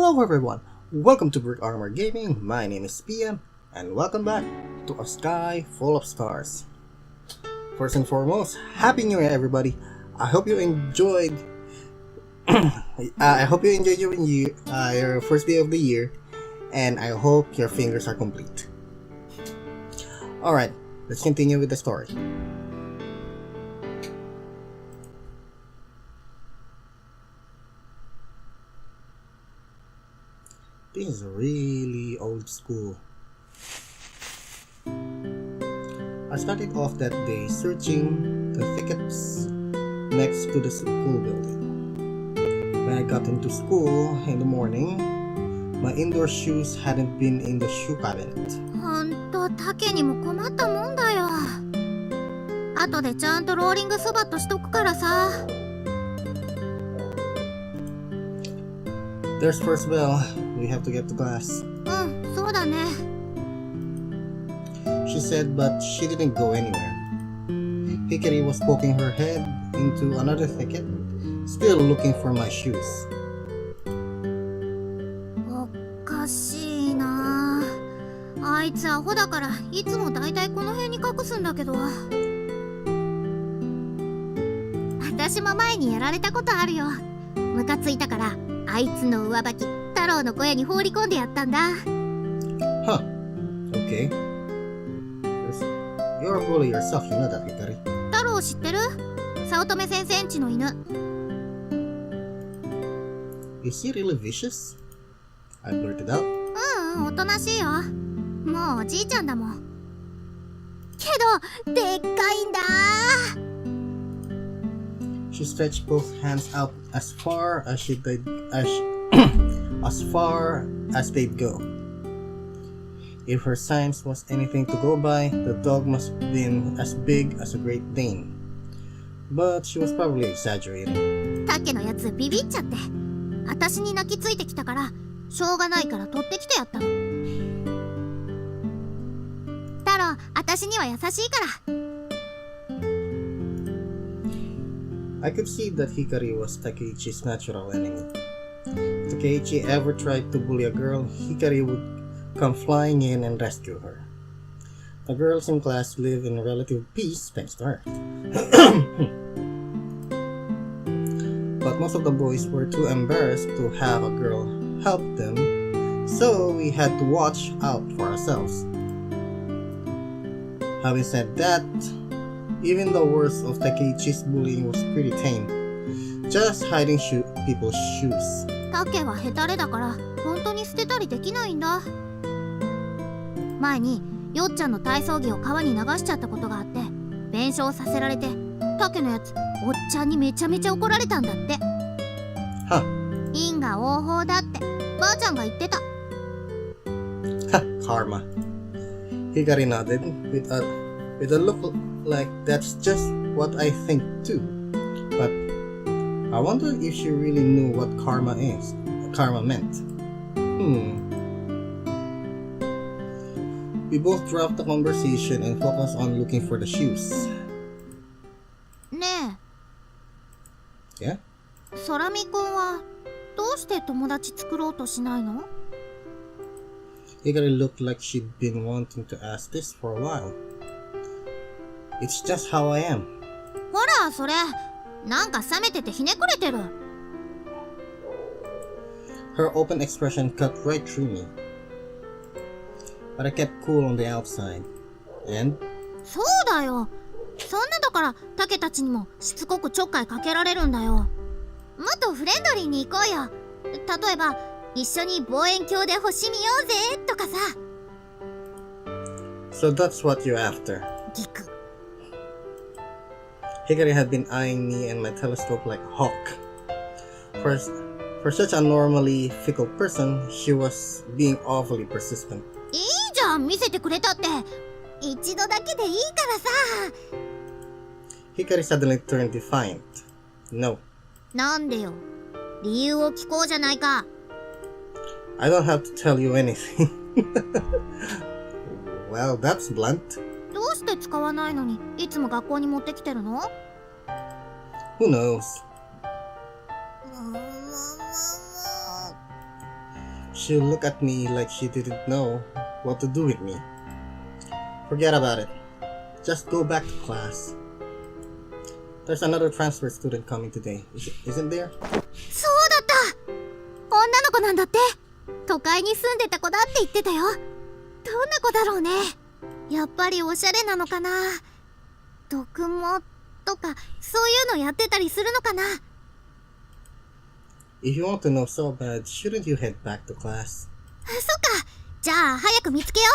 Hello everyone, welcome to Brick Armor Gaming. My name is PM, and welcome back to A Sky Full of Stars. First and foremost, Happy New Year everybody. I hope you enjoyed your first day of the year, and I hope your fingers are complete. Alright, let's continue with the story. This is really old school. I started off that day searching the thickets next to the school building. When I got into school in the morning, my indoor shoes hadn't been in the shoe cabinet. ほんと、タケにも困ったもんだよ。後でちゃんとローリングそばっとしとくからさ。There's first bell. We have to get to class. うん、そうだね。She said, but she didn't go anywhere. Hikari was poking her head into another thicket, still looking for my shoes. おかしいな。あいつアホだからいつもだいたいこの辺に隠すんだけど。私も前にやられたことあるよ。ムカついたからあいつの上履き太郎の小屋に放り込んでやったんだ。Huh. Okay. You're a bully yourself, you know that, Hikari. 太郎知ってる？早乙女先生んちの犬。Is he really vicious? I blurted out. うん、おとなしいよ。もうおじいちゃんだもん。けど、でっかいんだ。She stretched both hands out as far as they'd go. If her size was anything to go by, the dog must have been as big as a Great Dane. But she was probably exaggerating. タケのやつビビっちゃって。私に泣きついてきたから、しょうがないから取ってきてやったの。太郎、私には優しいから。I could see that Hikari was Takeichi's natural enemy. If Takeichi ever tried to bully a girl, Hikari would come flying in and rescue her. The girls in class live in relative peace thanks to her. But most of the boys were too embarrassed to have a girl help them, so we had to watch out for ourselves. Having said that, even the worst of Takeichi's bullying was pretty tame. Just hiding people's shoes. タケはヘタレだから本当に捨てたりできないんだ。前によっちゃんの体操着を川に流しちゃったことがあって弁償させられて、タケのやつおっちゃんにめちゃめちゃ怒られたんだって。は因果応報だってばあちゃんが言ってた。Ha, karma. Hikari nodded with a look like that's just what I think too. But I wonder if she really knew what karma meant. We both dropped the conversation and focused on looking for the shoes. ねえ。Yeah? 空見くんはどうして友達作ろうとしないの？ Hikari looked like she'd been wanting to ask this for a while. It's just how I am. ほら、それなんか冷めててひねくれてる。Her open expression cut right through me. But I kept cool on the outside. And? そうだよ。そんなだからタケたちにもしつこくちょっかいかけられるんだよ。もっとフレンドリーに行こうよ。例えば一緒に望遠鏡で星見ようぜとかさ。So that's what you're after. ギク。Hikari had been eyeing me and my telescope like a hawk. For such a normally fickle person, she was being awfully persistent. いいじゃん、見せてくれたって。一度だけでいいからさ。Hikari suddenly turned defiant. No. なんでよ。理由を聞こうじゃないか。I don't have to tell you anything. Well, that's blunt. どうして使わないのにいつも学校に持ってきてるの？ Who knows? She looked at me like she didn't know what to do with me. Forget about it. Just go back to class. There's another transfer student coming today, isn't there? そうだった。女の子なんだって。都会に住んでた子だって言ってたよ。どんな子だろうね。やっぱりおしゃれなのかな。読モとかそういうのやってたりするのかな。If you want to know so bad, shouldn't you head back to class? そっか。じゃあ早く見つけよ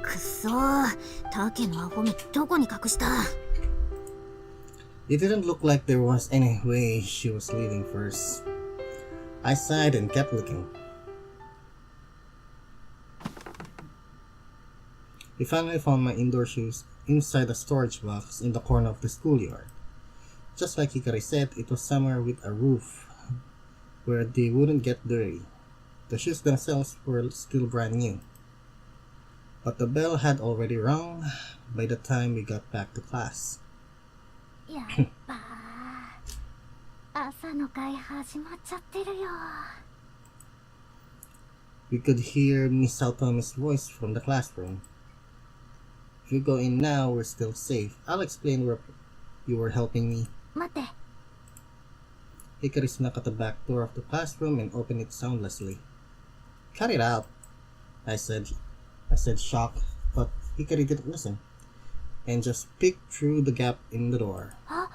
う。くっそー。タケのアホみどこに隠した？ It didn't look like there was any way she was leaving first. I sighed and kept looking. We finally found my indoor shoes inside a storage box in the corner of the schoolyard. Just like Hikari said, it was somewhere with a roof where they wouldn't get dirty. The shoes themselves were still brand new. But the bell had already rung by the time we got back to class. やっばー。朝の会始まっちゃってるよ。We could hear Miss Sautomi's voice from the classroom. If you go in now, we're still safe. I'll explain where you were helping me. 待って。 Hikari snuck at the back door of the classroom and opened it soundlessly. Cut it out, I said shocked, but Hikari didn't listen, and just peeked through the gap in the door. あ、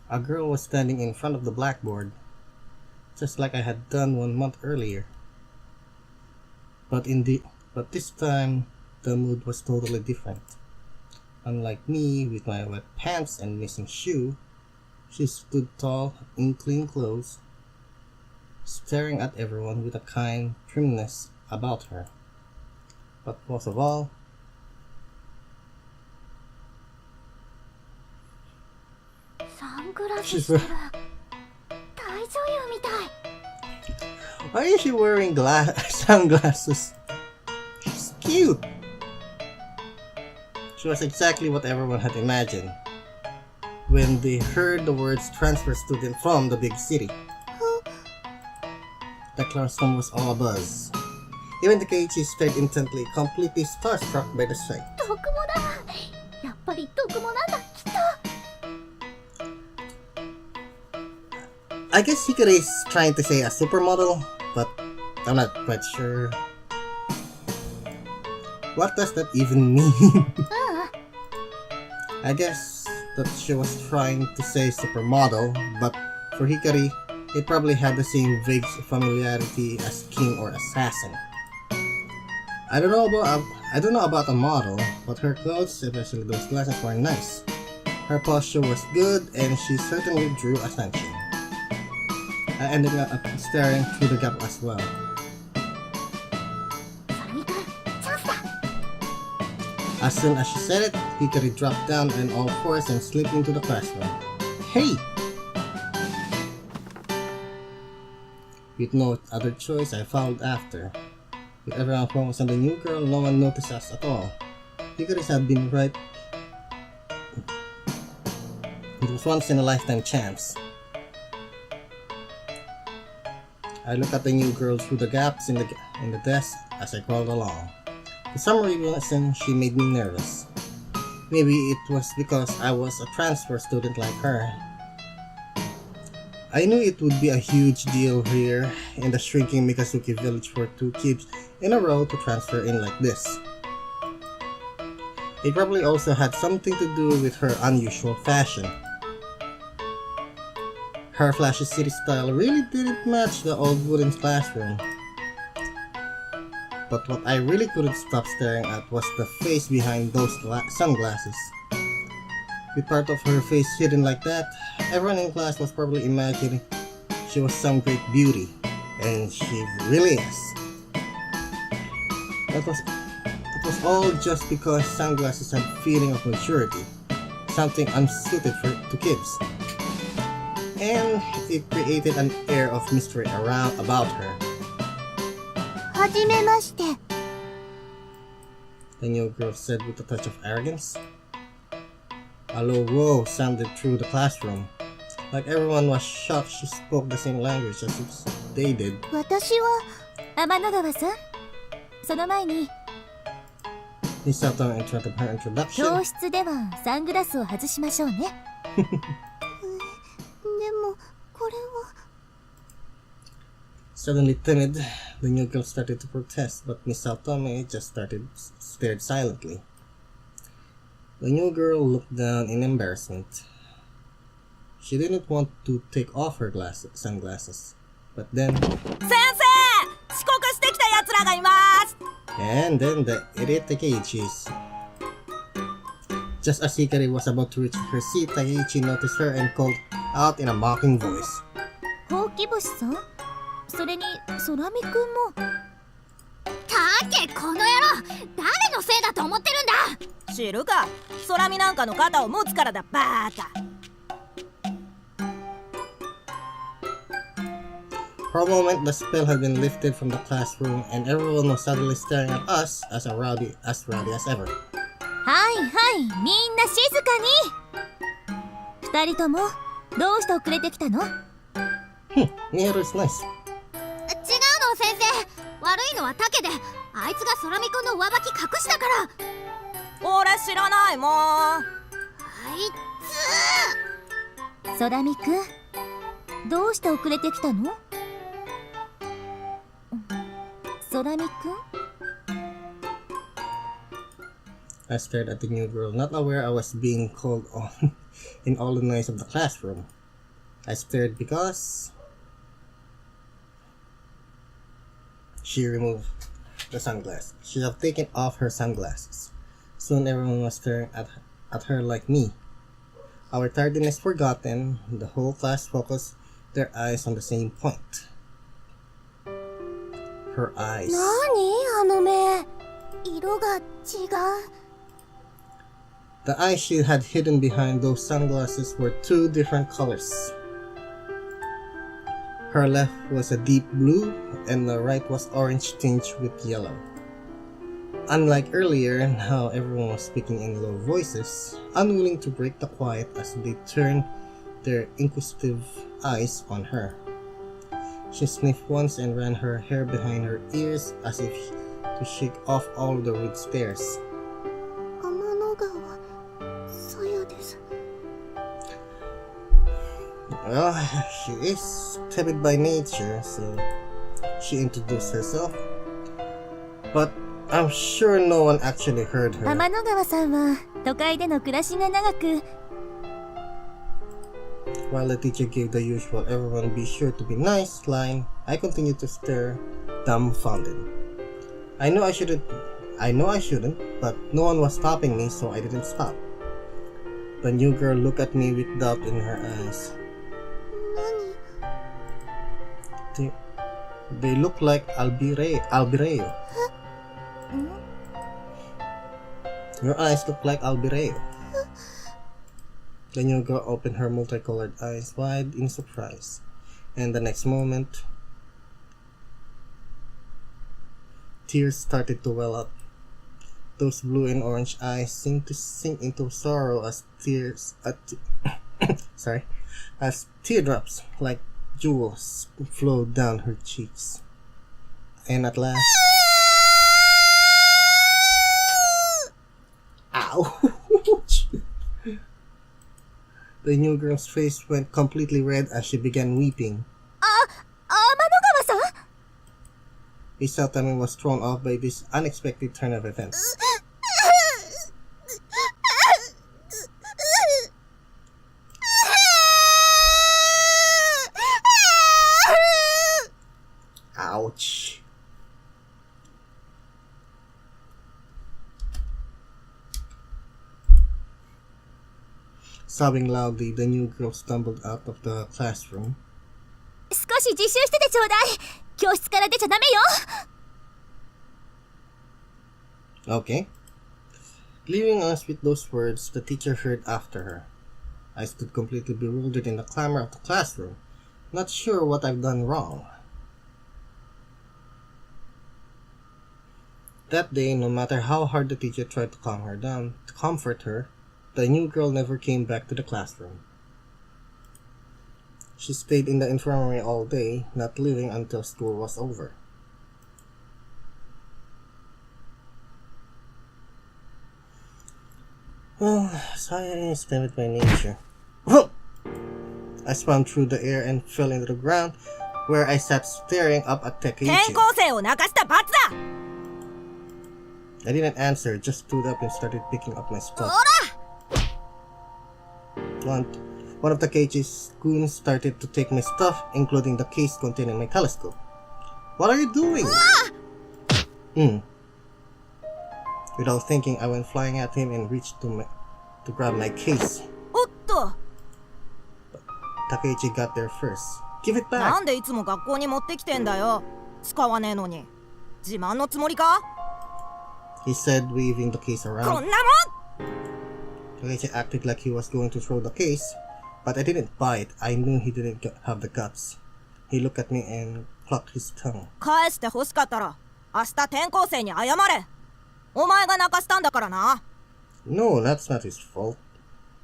A girl was standing in front of the blackboard, just like I had done 1 month earlier. But this time, the mood was totally different. Unlike me, with my wet pants and missing shoe, she stood tall in clean clothes, staring at everyone with a kind primness about her. But most of all, she's wearing... Why is she wearing sunglasses? She's cute. She was exactly what everyone had imagined when they heard the words transfer student from the big city. The classroom was all abuzz. Even Takeichi stared intently, completely starstruck by the sight. 毒もだ。やっぱり毒もなんだ、きっと。 I guess Hikari is trying to say a supermodel, but I'm not quite sure. What does that even mean? I guess that she was trying to say supermodel, but for Hikari, it probably had the same vague familiarity as king or assassin. I don't know about a model, but her clothes, especially those glasses, were nice. Her posture was good, and she certainly drew attention. I ended up staring through the gap as well. As soon as she said it, Hikari dropped down on all fours and slipped into the classroom. Hey! With no other choice, I followed after. With everyone focused on the new girl, no one noticed us at all. Hikari had been right. It was once in a lifetime chance. I looked at the new girl through the gaps in the desk as I crawled along. For some reason, she made me nervous. Maybe it was because I was a transfer student like her. I knew it would be a huge deal here in the shrinking Mikazuki village for 2 kids in a row to transfer in like this. It probably also had something to do with her unusual fashion. Her flashy city style really didn't match the old wooden classroom. But what I really couldn't stop staring at was the face behind those sunglasses. With part of her face hidden like that, everyone in class was probably imagining she was some great beauty, and she really is. It was all just because sunglasses had a feeling of maturity, something unsuited to kids. And it created an air of mystery about her. はじめまして。 The new girl said with a touch of arrogance. A low whoa sounded through the classroom, Like everyone was shocked she spoke the same language as if they did. 私は天の川さん。その前に Misato interrupted her introduction. 教室ではサングラスを外しましょうね。でもこれは Suddenly timid, the new girl started to protest, but Miss Saotome just stared silently. The new girl looked down in embarrassment. She didn't want to take off her sunglasses, but then... 先生！遅刻してきた奴らがいます！ And then the idiot Takeichi's. Just as Hikari was about to reach her seat, Takeichi noticed her and called out in a mocking voice. ほうき星さん？それに空見くんも。たけ、この野郎、誰のせいだと思ってるんだ。知るか、空見なんかの肩を持つからだ、バーカ。For a moment, the spell had been lifted from the classroom, and everyone was suddenly staring at us as rowdy as ever. はいはい、みんな静かに。二人ともどうして遅れてきたの？Miharu is nice. 違うの先生、悪いのはタケで、あいつが空見くんの上履き隠したから。俺知らないもん。あいつ。空見くん、どうして遅れてきたの？空見くん？ I stared at the new girl, not aware I was being called on in all the noise of the classroom. I stared because she removed the sunglasses. She had taken off her sunglasses. Soon everyone was staring at her like me. Our tardiness forgotten, the whole class focused their eyes on the same point. Her eyes. 何あの目、色が違う。The eyes she had hidden behind those sunglasses were two different colors. Her left was a deep blue, and the right was orange tinged with yellow. Unlike earlier, now everyone was speaking in low voices, unwilling to break the quiet as they turned their inquisitive eyes on her. She sniffed once and ran her hair behind her ears as if to shake off all the rude stares. Well, she is timid by nature, so she introduced herself. But I'm sure no one actually heard her. 天の川さんは都会での暮らしが長く。While the teacher gave the usual "everyone be sure to be nice" line, I continued to stare, dumbfounded. I know I shouldn't, but no one was stopping me, so I didn't stop. The new girl looked at me with doubt in her eyes. They look like albireo. Your eyes look like albireo. The new girl opened her multicolored eyes wide in surprise, and the next moment, tears started to well up. Those blue and orange eyes seemed to sink into sorrow as as teardrops like jewels flowed down her cheeks. And at last, ouch! The new girl's face went completely red as she began weeping. 天の川さん？ Miss Saotome was thrown off by this unexpected turn of events. Ouch. Sobbing loudly, the new girl stumbled out of the classroom. 少し自習しててちょうだい。教室から出ちゃダメよ。 Okay. Leaving us with those words, the teacher hurried after her. I stood completely bewildered in the clamor of the classroom, not sure what I've done wrong. That day, no matter how hard the teacher tried to calm her down, to comfort her, the new girl never came back to the classroom. She stayed in the infirmary all day, not leaving until school was over. Well, Saya is timid by nature. Whoa! I spun through the air and fell into the ground, where I sat staring up at 転 Takeichi. 校生を泣かした罰だ I didn't answer, just stood up and started picking up my stuff. One of Takeichi's goons started to take my stuff, including the case containing my telescope. What are you doing? Without thinking, I went flying at him and reached to grab my case. おっと Takeichi got there first. Give it な back! んでいつも学校に持ってきてんだよ使わねえのに自慢のつもりか He said, waving the case こん around. なもん Takeichi acted like he was going to throw the case, but I didn't bite. I knew he didn't have the guts. He looked at me and clucked his tongue. 返して欲しかったら明日転校生に謝れお前が泣かしたんだからな No, that's not his fault.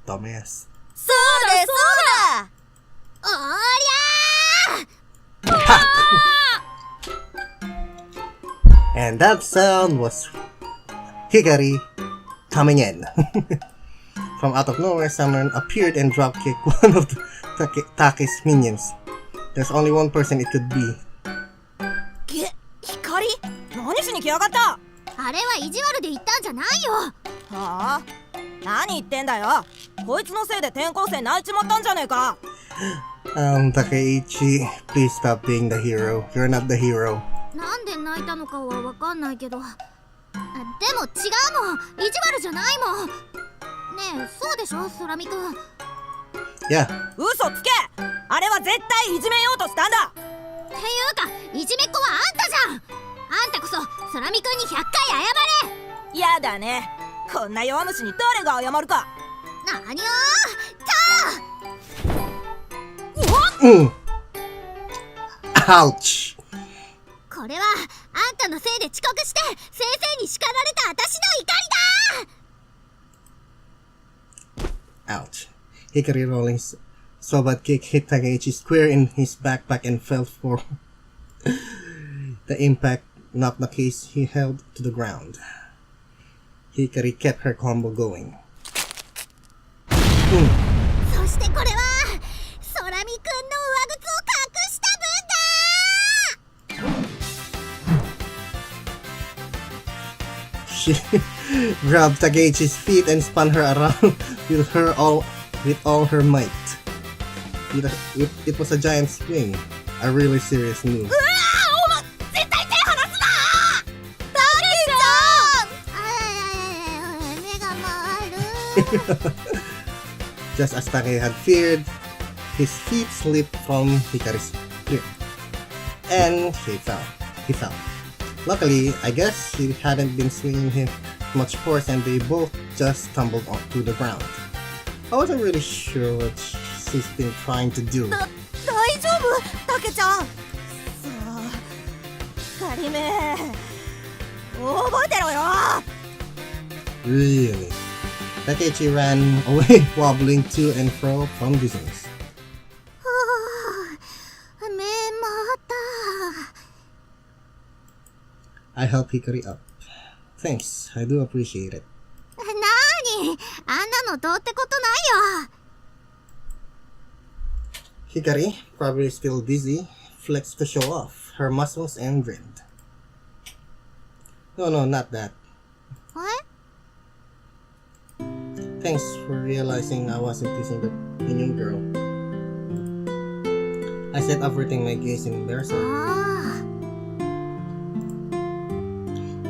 Dumbass. そうだそうだおりゃ And that sound was Hikari coming in. From out of nowhere, someone appeared and drop-kicked one of Take's minions. There's only one person it could be. 光何しに来やがったはあれは意地悪で言ったんじゃないよあ何言ってんだよこいつのせいで転校生泣いちまったんじゃねえか Takeichi, please stop being the hero. You're not the hero. なんで泣いたのかはわかんないけどでも違うもん意地悪じゃないもんねえそうでしょ空見くん Yeah. 嘘つけあれは絶対いじめようとしたんだっていうかいじめっ子はあんたじゃんあんたこそ空見くんに100回謝れやだねこんな弱虫に誰が謝るかなにょOuch. これはあんたのせいで遅刻して先生に叱られた私の怒りだ Ouch. Hikari rolling Sobat kick hit Takeichi square in his backpack and fell for the impact knocked the case he held to the ground. Hikari kept her combo going. そしてこれは空見くんの上靴を隠した分だ She grabbed Takeichi's feet and spun her around with all her might. It was a giant swing, a really serious move. うわお前絶対手離すなタケちゃん目が回る Just as Take had feared, his feet slipped from Hikari's grip, and he fell. Luckily, I guess she hadn't been swinging him much force and they both just tumbled onto the ground. I wasn't really sure what she's been trying to do. 大丈夫タケちゃんさあ光目覚えてろよ Really? Takeichi ran away, wobbling to and fro from dizziness. 目回った I helped Hikari up. Thanks, I do appreciate it. なーにあんなのどうってことないよ Hikari, probably still dizzy, flexed to show off her muscles and grinned. No, not that. え Thanks for realizing I wasn't teasing the minion girl. I said, averting my gaze in embarrassment. あ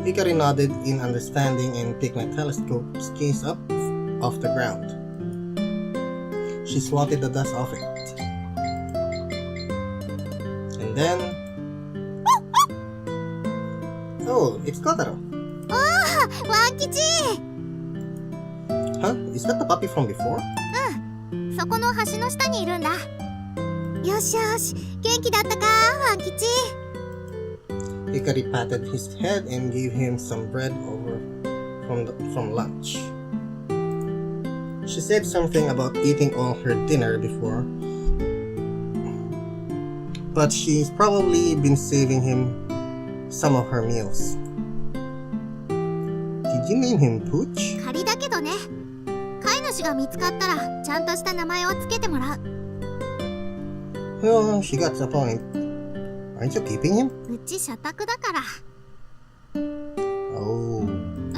Hikari nodded in understanding and picked my telescope case up off the ground. She swatted the dust off it. And then... Oh, it's Kotaro. ワン吉 Huh? Is that the puppy from before? そこの橋の下にいるんだよしよし元気だったかワン吉 Hikari patted his head and gave him some bread over from lunch. She said something about eating all her dinner before but she's probably been saving him some of her meals. Did you name him Pooch? 仮だけどね。飼い主が見つかったらちゃんとした名前をつけてもらう。 Well, she got the point. Aren't you keeping him? うち社宅だから。 Oh.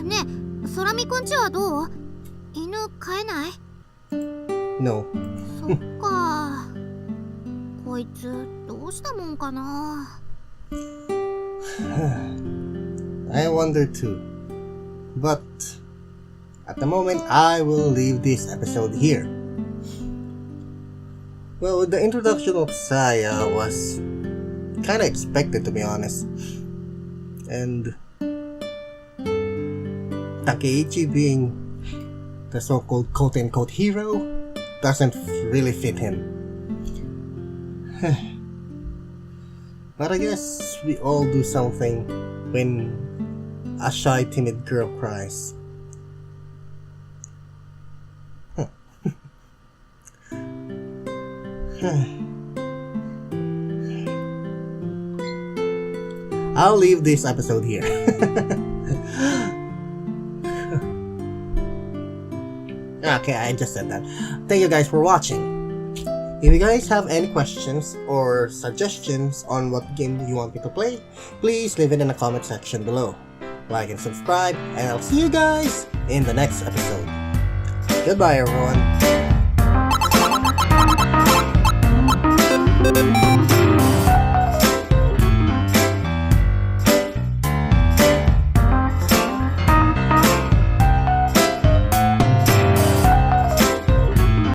ねえ、空見くんちはどう？犬飼えない？ No. そっか。こいつどうしたもんかな。I wonder too. But at the moment, I will leave this episode here. Well, the introduction of Saya was kinda expected, to be honest. And Takeichi being the so-called quote-unquote hero doesn't really fit him. But I guess we all do something when a shy, timid girl cries. I'll leave this episode here. Okay, I just said that. Thank you guys for watching. If you guys have any questions or suggestions on what game you want me to play, please leave it in the comment section below. Like and subscribe, and I'll see you guys in the next episode. Goodbye, everyone.